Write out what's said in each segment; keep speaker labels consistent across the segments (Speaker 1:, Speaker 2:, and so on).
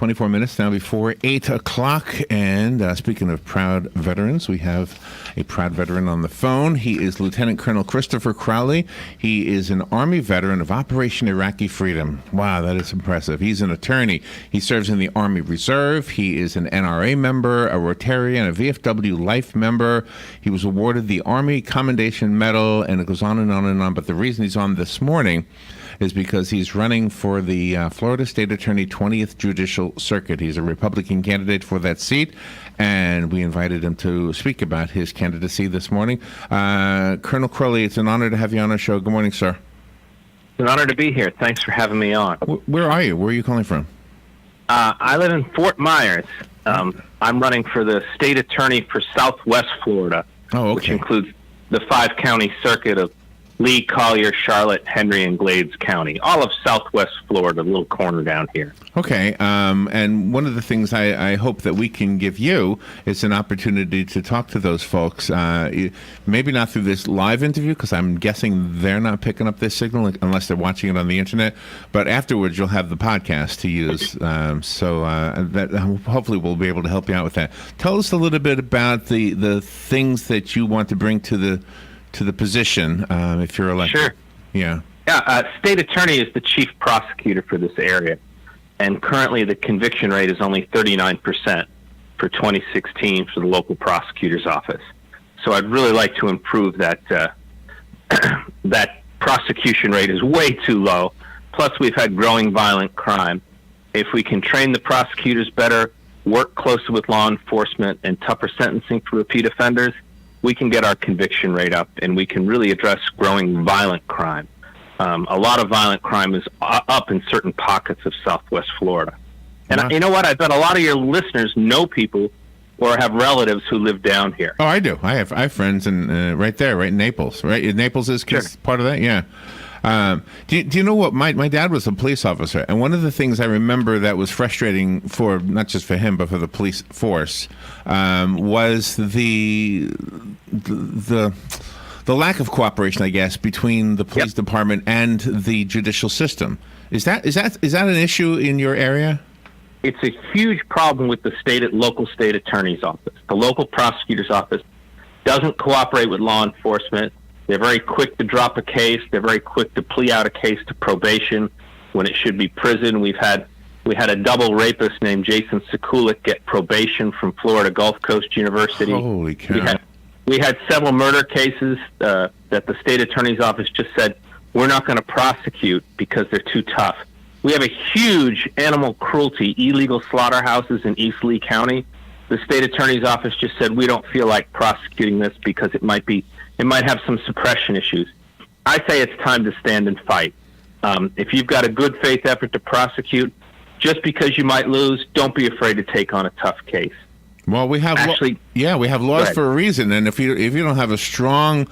Speaker 1: 24 minutes now before 8 o'clock. And speaking of proud veterans, we have a proud veteran on the phone. He is Lieutenant Colonel Christopher Crowley. He is an Army veteran of Operation Iraqi Freedom. Wow, that is impressive. He's an attorney. He serves in the Army Reserve. He is an NRA member, a Rotarian, a VFW Life member. He was awarded the Army Commendation Medal, and it goes on and on and on. But the reason he's on this morning is because he's running for the Florida State Attorney 20th Judicial Circuit. He's a Republican candidate for that seat, and we invited him to speak about his candidacy this morning. Colonel Crowley, it's an honor to have you on our show. Good morning, sir.
Speaker 2: It's an honor to be here. Thanks for having me on.
Speaker 1: Where are you? Where are you calling from?
Speaker 2: I live in Fort Myers. I'm running for the State Attorney for Southwest Florida, which includes the 5-county circuit of Lee, Collier, Charlotte, Henry, and Glades County, all of Southwest Florida, a little corner down here.
Speaker 1: Okay, and one of the things I hope that we can give you is an opportunity to talk to those folks, maybe not through this live interview, because I'm guessing they're not picking up this signal unless they're watching it on the internet, but afterwards you'll have the podcast to use, so that hopefully we'll be able to help you out with that. Tell us a little bit about the things that you want to bring to the position if you're elected.
Speaker 2: Sure.
Speaker 1: Yeah.
Speaker 2: State Attorney is the chief prosecutor for this area, and currently the conviction rate is only 39% for 2016 for the local prosecutor's office. So I'd really like to improve that. That prosecution rate is way too low. Plus, we've had growing violent crime. If we can train the prosecutors better, work closely with law enforcement, and tougher sentencing for repeat offenders, we can get our conviction rate up, and we can really address growing violent crime. A lot of violent crime is up in certain pockets of Southwest Florida. And you know what? I bet a lot of your listeners know people or have relatives who live down here.
Speaker 1: Oh, I do. I have friends in right in Naples. Right, Naples is part of that. Yeah. Do you know what? My dad was a police officer, and one of the things I remember that was frustrating for not just for him but for the police force was the lack of cooperation, I guess, between the police department and the judicial system. Is that an issue in your area?
Speaker 2: It's a huge problem with the local state attorney's office. The local prosecutor's office doesn't cooperate with law enforcement. They're very quick to drop a case. They're very quick to plea out a case to probation when it should be prison. We had a double rapist named Jason Sekulic get probation from Florida Gulf Coast University.
Speaker 1: Holy cow.
Speaker 2: We had several murder cases that the state attorney's office just said, we're not going to prosecute because they're too tough. We have a huge animal cruelty, illegal slaughterhouses in East Lee County. The state attorney's office just said, we don't feel like prosecuting this because it might have some suppression issues. I say it's time to stand and fight. If you've got a good faith effort to prosecute, just because you might lose, don't be afraid to take on a tough case.
Speaker 1: Well, we have we have laws for a reason, and if you don't have a strong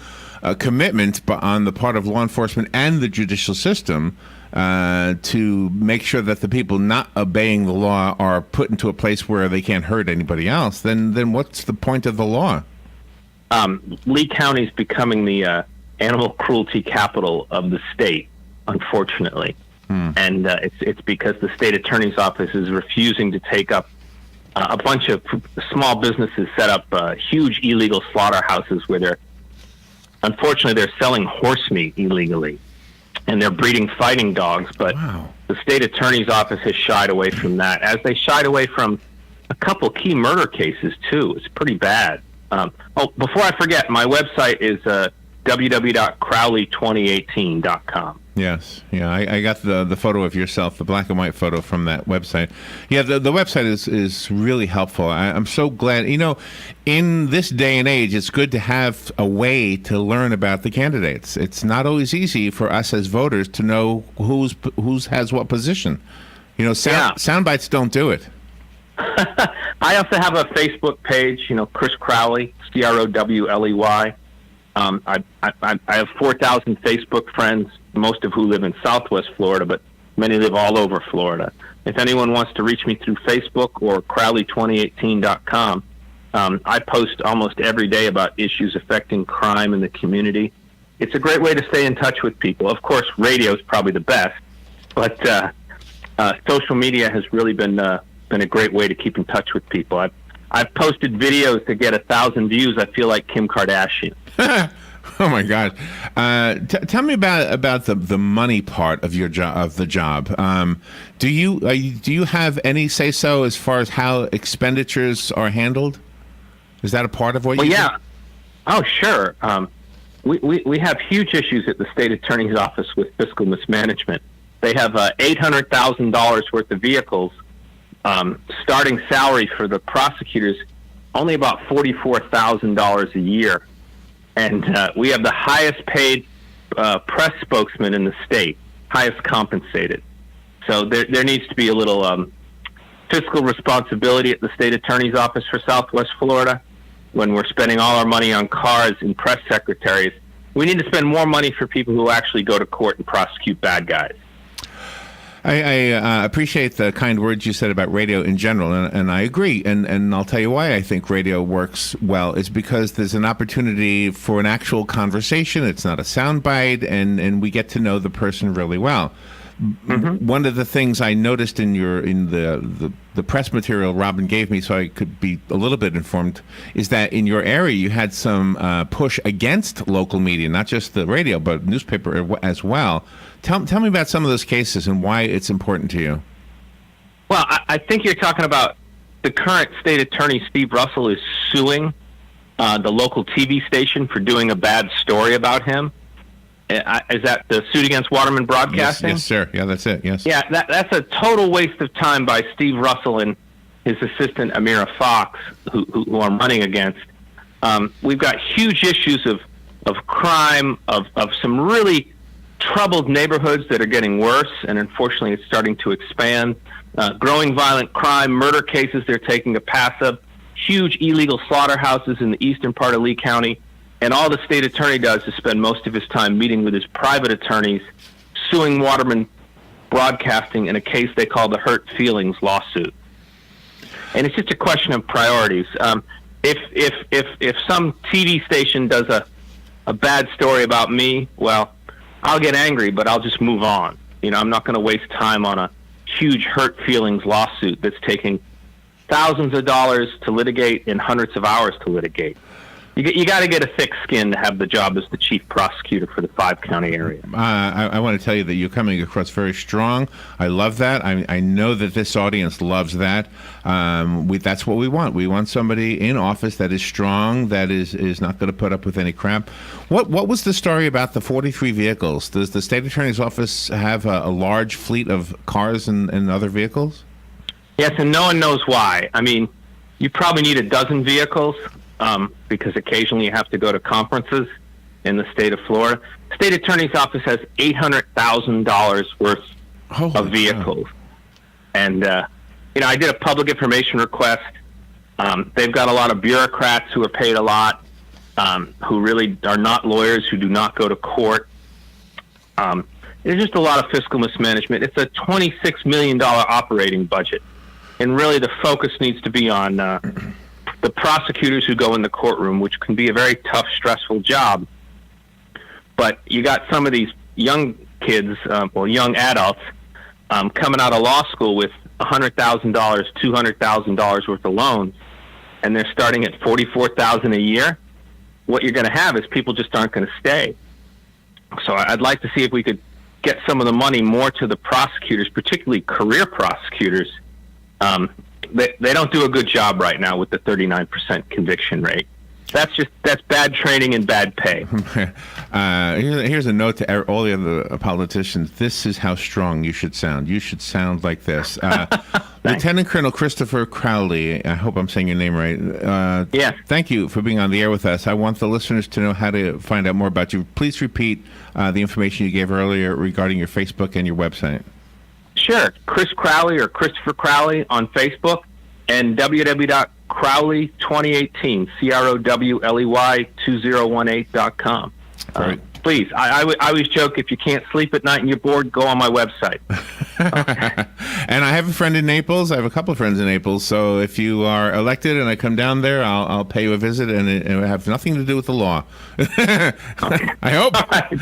Speaker 1: commitment on the part of law enforcement and the judicial system to make sure that the people not obeying the law are put into a place where they can't hurt anybody else, then what's the point of the law?
Speaker 2: Lee County is becoming the animal cruelty capital of the state, unfortunately. And it's because the state attorney's office is refusing to take up a bunch of small businesses set up huge illegal slaughterhouses where unfortunately they're selling horse meat illegally, and they're breeding fighting dogs. But the state attorney's office has shied away from that, as they shied away from a couple key murder cases too. It's pretty bad. Before I forget, my website is www.crowley2018.com.
Speaker 1: Yes. Yeah, I got the photo of yourself, the black and white photo from that website. Yeah, the website is really helpful. I'm so glad. In this day and age, it's good to have a way to learn about the candidates. It's not always easy for us as voters to know who's has what position. Sound bites don't do it.
Speaker 2: I also have a Facebook page, Chris Crowley, Crowley. I have 4,000 Facebook friends, most of who live in Southwest Florida, but many live all over Florida. If anyone wants to reach me through Facebook or Crowley2018.com, I post almost every day about issues affecting crime in the community. It's a great way to stay in touch with people. Of course, radio is probably the best, but social media has really been been a great way to keep in touch with people. I've posted videos to get 1,000 views. I feel like Kim Kardashian.
Speaker 1: Oh my God! Tell me about the money part of your job. Do you have any say so as far as how expenditures are handled? Is that a part of what you do?
Speaker 2: Yeah. Oh, sure. We have huge issues at the state attorney's office with fiscal mismanagement. They have $800,000 worth of vehicles. Starting salary for the prosecutors only about $44,000 a year, and we have the highest paid press spokesman in the state, highest compensated. So there needs to be a little fiscal responsibility at the state attorney's office for Southwest Florida. When we're spending all our money on cars and press secretaries, we need to spend more money for people who actually go to court and prosecute bad guys.
Speaker 1: I appreciate the kind words you said about radio in general, and I agree. And I'll tell you why I think radio works well. It's because there's an opportunity for an actual conversation. It's not a soundbite, and we get to know the person really well. Mm-hmm. One of the things I noticed in the press material Robin gave me, so I could be a little bit informed, is that in your area you had some push against local media, not just the radio, but newspaper as well. Tell me about some of those cases and why it's important to you.
Speaker 2: Well, I think you're talking about the current state attorney, Steve Russell, is suing the local TV station for doing a bad story about him. Is that the suit against Waterman Broadcasting?
Speaker 1: Yes, sir. Yeah, that's it. Yes.
Speaker 2: Yeah, that's a total waste of time by Steve Russell and his assistant Amira Fox, who I'm running against. We've got huge issues of crime, of some really troubled neighborhoods that are getting worse, and unfortunately it's starting to expand. Growing violent crime, murder cases they're taking a pass of, huge illegal slaughterhouses in the eastern part of Lee County. And all the state attorney does is spend most of his time meeting with his private attorneys, suing Waterman Broadcasting in a case they call the hurt feelings lawsuit. And it's just a question of priorities. If some TV station does a bad story about me, well, I'll get angry, but I'll just move on. I'm not going to waste time on a huge hurt feelings lawsuit that's taking thousands of dollars to litigate and hundreds of hours to litigate. You got to get a thick skin to have the job as the chief prosecutor for the 5-county area.
Speaker 1: I want to tell you that you're coming across very strong. I love that. I know that this audience loves that. That's what we want. We want somebody in office that is strong, that is not going to put up with any crap. What was the story about the 43 vehicles? Does the state attorney's office have a large fleet of cars and other vehicles?
Speaker 2: Yes, and no one knows why. I mean, you probably need a dozen vehicles. Because occasionally you have to go to conferences in the state of Florida. State attorney's office has $800,000 worth of vehicles. God. And, I did a public information request. They've got a lot of bureaucrats who are paid a lot, who really are not lawyers, who do not go to court. There's just a lot of fiscal mismanagement. It's a $26 million operating budget. And really the focus needs to be on the prosecutors who go in the courtroom, which can be a very tough, stressful job. But you got some of these young kids, young adults, coming out of law school with $100,000, $200,000 worth of loans, and they're starting at $44,000 a year. What you're going to have is people just aren't going to stay. So I'd like to see if we could get some of the money more to the prosecutors, particularly career prosecutors. They don't do a good job right now with the 39% conviction rate. That's bad training and bad pay.
Speaker 1: Here's a note to all the other politicians. This is how strong you should sound. You should sound like this. Lieutenant Colonel Christopher Crowley, I hope I'm saying your name right.
Speaker 2: Yes.
Speaker 1: Thank you for being on the air with us. I want the listeners to know how to find out more about you. Please repeat the information you gave earlier regarding your Facebook and your website.
Speaker 2: Sure. Chris Crowley or Christopher Crowley on Facebook, and www.crowley2018, CROWLEY 2018.com. Please. I always joke, if you can't sleep at night and you're bored, go on my website.
Speaker 1: And I have a friend in Naples. I have a couple of friends in Naples. So if you are elected and I come down there, I'll pay you a visit, and it will have nothing to do with the law. I hope.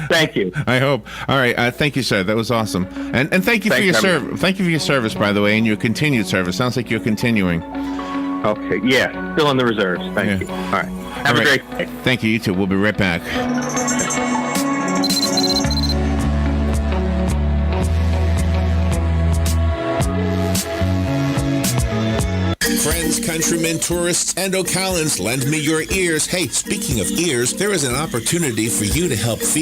Speaker 2: Thank you.
Speaker 1: I hope. All right. Thank you, sir. That was awesome. And thank you for your service. Thank you for your service, by the way, and your continued service. Sounds like you're continuing.
Speaker 2: Okay. Yeah. Still in the reserves. Thank you. All right. Have a great day.
Speaker 1: Thank you. You too. We'll be right back.
Speaker 3: Friends, countrymen, tourists, and Ocalans, lend me your ears. Hey, speaking of ears, there is an opportunity for you to help feed